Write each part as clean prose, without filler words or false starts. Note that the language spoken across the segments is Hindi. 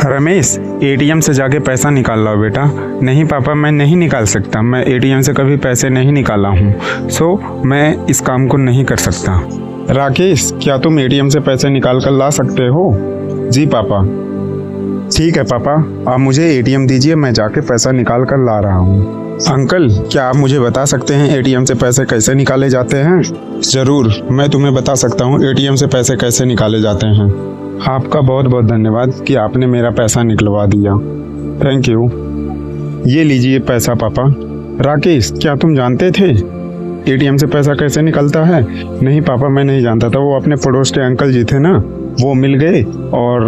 रमेश, एटीएम से जाके पैसा निकाल लाओ बेटा। नहीं पापा, मैं नहीं निकाल सकता। मैं एटीएम से कभी पैसे नहीं निकाला हूँ, सो मैं इस काम को नहीं कर सकता। राकेश, क्या तुम एटीएम से पैसे निकाल कर ला सकते हो? जी पापा। ठीक है पापा, आप मुझे एटीएम दीजिए, मैं जाके पैसा निकाल कर ला रहा हूँ। अंकल, क्या आप मुझे बता सकते हैं एटीएम से पैसे कैसे निकाले जाते हैं? ज़रूर, मैं तुम्हें बता सकता हूँ एटीएम से पैसे कैसे निकाले जाते हैं। आपका बहुत बहुत धन्यवाद कि आपने मेरा पैसा निकलवा दिया। Thank you. ये लीजिए पैसा पापा। राकेश, क्या तुम जानते थे एटीएम से पैसा कैसे निकलता है? नहीं पापा, मैं नहीं जानता था। वो अपने पड़ोस के अंकल जी थे ना, वो मिल गए और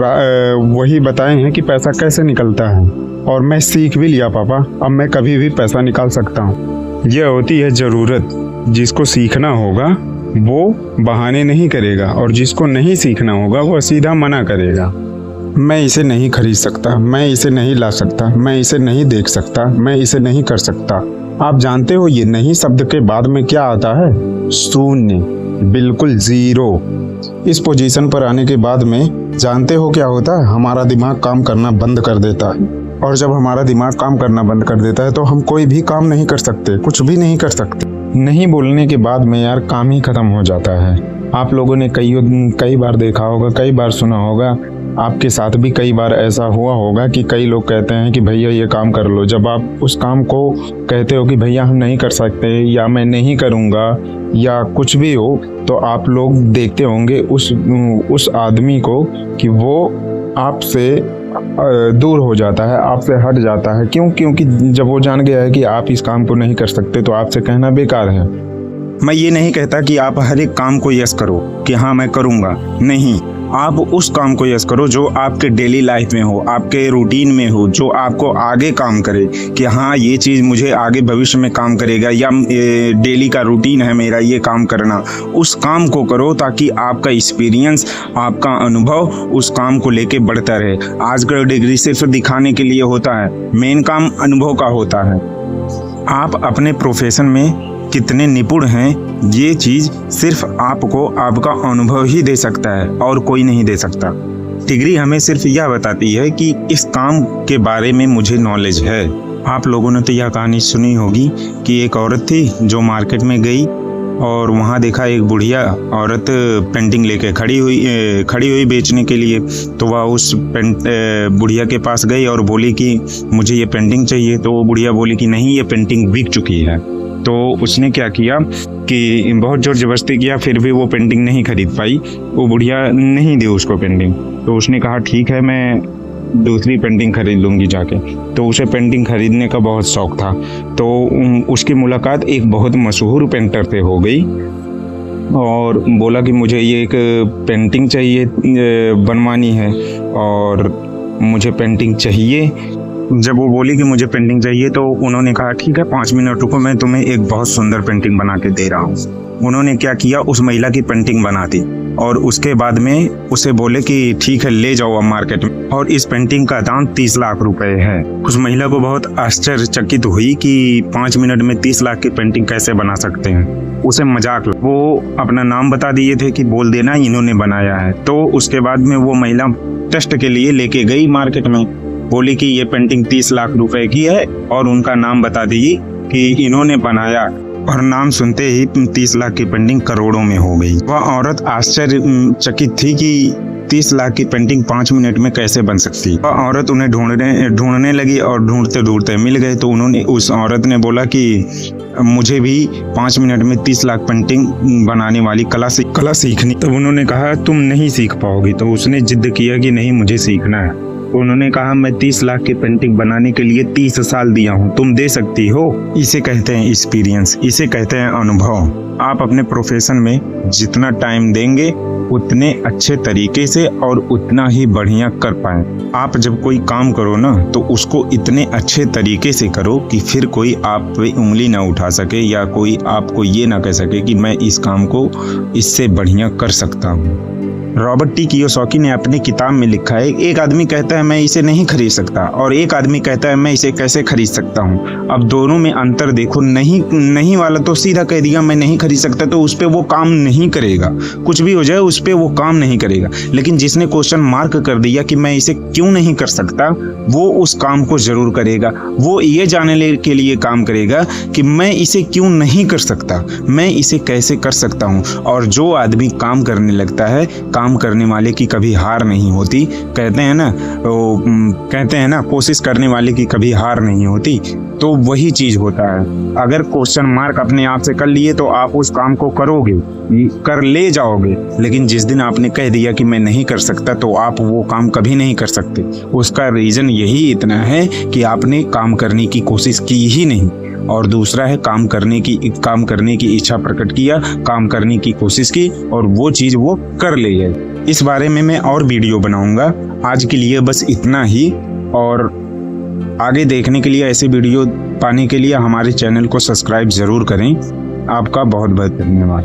वही बताए हैं कि पैसा कैसे निकलता है, और मैं सीख भी लिया पापा। अब मैं कभी भी पैसा निकाल सकता हूँ। यह होती है ज़रूरत। जिसको सीखना होगा वो बहाने नहीं करेगा, और जिसको नहीं सीखना होगा वो सीधा मना करेगा। मैं इसे नहीं खरीद सकता, मैं इसे नहीं ला सकता, मैं इसे नहीं देख सकता, मैं इसे नहीं कर सकता। आप जानते हो ये नहीं शब्द के बाद में क्या आता है? शून्य, बिल्कुल ज़ीरो। इस पोजीशन पर आने के बाद में जानते हो क्या होता है? हमारा दिमाग काम करना बंद कर देता है, और जब हमारा दिमाग काम करना बंद कर देता है तो हम कोई भी काम नहीं कर सकते, कुछ भी नहीं कर सकते। नहीं बोलने के बाद में यार काम ही खत्म हो जाता है। आप लोगों ने कई बार देखा होगा, कई बार सुना होगा, आपके साथ भी कई बार ऐसा हुआ होगा कि कई लोग कहते हैं कि भैया ये काम कर लो। जब आप उस काम को कहते हो कि भैया हम नहीं कर सकते, या मैं नहीं करूँगा, या कुछ भी हो, तो आप लोग देखते होंगे उस आदमी को कि वो आपसे दूर हो जाता है, आपसे हट जाता है। क्यों? क्योंकि जब वो जान गया है कि आप इस काम को नहीं कर सकते, तो आपसे कहना बेकार है। मैं ये नहीं कहता कि आप हर एक काम को यस करो कि हाँ मैं करूँगा, नहीं। आप उस काम को यस करो जो आपके डेली लाइफ में हो, आपके रूटीन में हो, जो आपको आगे काम करे कि हाँ ये चीज़ मुझे आगे भविष्य में काम करेगा, या डेली का रूटीन है मेरा ये काम करना। उस काम को करो ताकि आपका एक्सपीरियंस, आपका अनुभव उस काम को लेके बढ़ता रहे। आज का डिग्री सिर्फ दिखाने के लिए होता है, मेन काम अनुभव का होता है। आप अपने प्रोफेशन में कितने निपुण हैं, ये चीज़ सिर्फ आपको आपका अनुभव ही दे सकता है, और कोई नहीं दे सकता। डिग्री हमें सिर्फ यह बताती है कि इस काम के बारे में मुझे नॉलेज है। आप लोगों ने तो यह कहानी सुनी होगी कि एक औरत थी जो मार्केट में गई और वहाँ देखा एक बुढ़िया औरत पेंटिंग लेके खड़ी हुई बेचने के लिए। तो वह उस बुढ़िया के पास गई और बोली कि मुझे ये पेंटिंग चाहिए। तो वो बुढ़िया बोली कि नहीं, ये पेंटिंग बिक चुकी है। तो उसने क्या किया कि बहुत जोर जबरदस्ती किया, फिर भी वो पेंटिंग नहीं खरीद पाई। वो बुढ़िया नहीं दी उसको पेंटिंग। तो उसने कहा ठीक है, मैं दूसरी पेंटिंग खरीद लूँगी जाके। तो उसे पेंटिंग खरीदने का बहुत शौक़ था। तो उसकी मुलाकात एक बहुत मशहूर पेंटर से हो गई, और बोला कि मुझे ये एक पेंटिंग चाहिए, बनवानी है, और मुझे पेंटिंग चाहिए। जब वो बोली कि मुझे पेंटिंग चाहिए, तो उन्होंने कहा ठीक है 5 मिनट रुको, मैं तुम्हें एक बहुत सुंदर पेंटिंग बना के दे रहा हूँ। उन्होंने क्या किया, उस महिला की पेंटिंग बना दी, और उसके बाद में उसे बोले कि ठीक है ले जाओ अब मार्केट में, और इस पेंटिंग का दाम 30 लाख रुपए है। उस महिला को बहुत आश्चर्यचकित हुई कि 5 मिनट में 30 लाख की पेंटिंग कैसे बना सकते हैं। उसे मजाक लगा। वो अपना नाम बता दिए थे कि बोल देना इन्होंने बनाया है। तो उसके बाद में वो महिला टेस्ट के लिए लेके गई मार्केट में, बोली कि ये पेंटिंग 30 लाख रुपए की है, और उनका नाम बता दी कि इन्होंने बनाया, और नाम सुनते ही 30 लाख की पेंटिंग करोड़ों में हो गई। वह औरत आश्चर्यचकित थी कि 30 लाख की पेंटिंग 5 मिनट में कैसे बन सकती। वह औरत उन्हें ढूंढने लगी, और ढूंढते ढूंढते मिल गए। तो उस औरत ने बोला कि मुझे भी 5 मिनट में 30 लाख पेंटिंग बनाने वाली कला सीखनी। तब उन्होंने कहा तुम नहीं सीख पाओगी। तो उसने जिद किया कि नहीं, मुझे सीखना है। उन्होंने कहा मैं 30 लाख की पेंटिंग बनाने के लिए 30 साल दिया हूँ, तुम दे सकती हो? इसे कहते हैं एक्सपीरियंस, इसे कहते हैं अनुभव। आप अपने प्रोफेशन में जितना टाइम देंगे उतने अच्छे तरीके से और उतना ही बढ़िया कर पाएं। आप जब कोई काम करो ना, तो उसको इतने अच्छे तरीके से करो कि फिर कोई आप पे उंगली ना उठा सके, या कोई आपको ये ना कह सके कि मैं इस काम को इससे बढ़िया कर सकता हूँ। रॉबर्ट टी कियोसाकी ने अपनी किताब में लिखा है, एक आदमी कहता है मैं इसे नहीं खरीद सकता और एक आदमी कहता है मैं इसे कैसे खरीद सकता हूँ। अब दोनों में अंतर देखो। नहीं वाला तो सीधा कह दिया मैं नहीं खरीद सकता, तो उस पर वो काम नहीं करेगा, कुछ भी हो जाए उस पर वो काम नहीं करेगा। लेकिन जिसने क्वेश्चन मार्क कर दिया कि मैं इसे क्यों नहीं कर सकता, वो उस काम को जरूर करेगा। वो ये जानने के लिए काम करेगा कि मैं इसे क्यों नहीं कर सकता, मैं इसे कैसे कर सकता हूँ। और जो आदमी काम करने लगता है, काम करने वाले की कभी हार नहीं होती। कहते हैं ना कोशिश करने वाले की कभी हार नहीं होती। तो वही चीज होता है। अगर क्वेश्चन मार्क अपने आप से कर लिए तो आप उस काम को करोगे, कर ले जाओगे। लेकिन जिस दिन आपने कह दिया कि मैं नहीं कर सकता, तो आप वो काम कभी नहीं कर सकते। उसका रीजन यही इतना है कि आपने काम करने की कोशिश की ही नहीं। और दूसरा है काम करने की इच्छा प्रकट किया, काम करने की कोशिश की और वो चीज़ वो कर ले गए। इस बारे में मैं और वीडियो बनाऊंगा। आज के लिए बस इतना ही, और आगे देखने के लिए, ऐसे वीडियो पाने के लिए हमारे चैनल को सब्सक्राइब ज़रूर करें। आपका बहुत बहुत धन्यवाद।